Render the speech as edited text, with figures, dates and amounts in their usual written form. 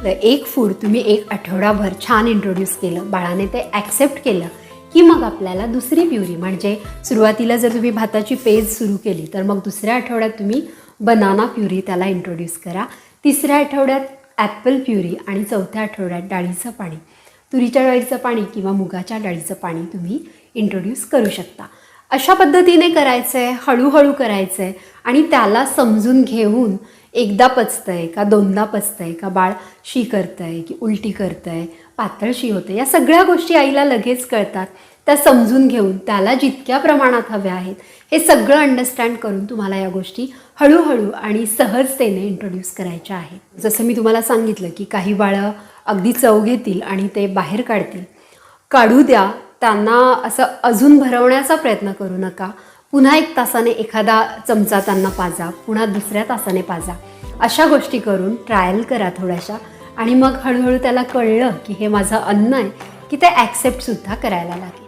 तर एक फूड तुम्ही एक आठवडाभर छान इंट्रोड्यूस केलं, बाळाने ते ॲक्सेप्ट केलं की मग आपल्याला दुसरी प्युरी म्हणजे सुरुवातीला जर तुम्ही भाताची पेज सुरू केली तर मग दुसऱ्या आठवड्यात तुम्ही बनाना प्युरी त्याला इंट्रोड्यूस करा, तिसऱ्या आठवड्यात ॲपल प्युरी आणि चौथ्या आठवड्यात डाळीचं पाणी, तुरीच्या डाळीचं पाणी किंवा मुगाच्या डाळीचं पाणी तुम्ही इंट्रोड्यूस करू शकता. अशा पद्धतीने करायचं आहे, हळूहळू करायचं आहे आणि त्याला समजून घेऊन एकदा पचतं आहे का दोनदा पचतं आहे का बाळ शी करतं आहे की उलटी करतं आहे, पातळ शी होते, या सगळ्या गोष्टी आईला लगेच कळतात. त्या समजून घेऊन त्याला जितक्या प्रमाणात हव्या आहेत हे सगळं अंडरस्टँड करून तुम्हाला या गोष्टी हळूहळू आणि सहजतेने इंट्रोड्यूस करायच्या आहेत. जसं मी तुम्हाला सांगितलं की काही बाळं अगदी चव घेतील आणि ते बाहेर काढतील, काढू द्या, त्यांना असं अजून भरवण्याचा प्रयत्न करू नका. पुन्हा 1 तासाने एखादा चमचा त्यांना पाजा, पुन्हा दुसऱ्या तासाने पाजा, अशा गोष्टी करून ट्रायल करा थोड्याशा आणि मग हळूहळू त्याला कळलं की हे माझं अन्न आहे की ते ॲक्सेप्टसुद्धा करायला लागेल.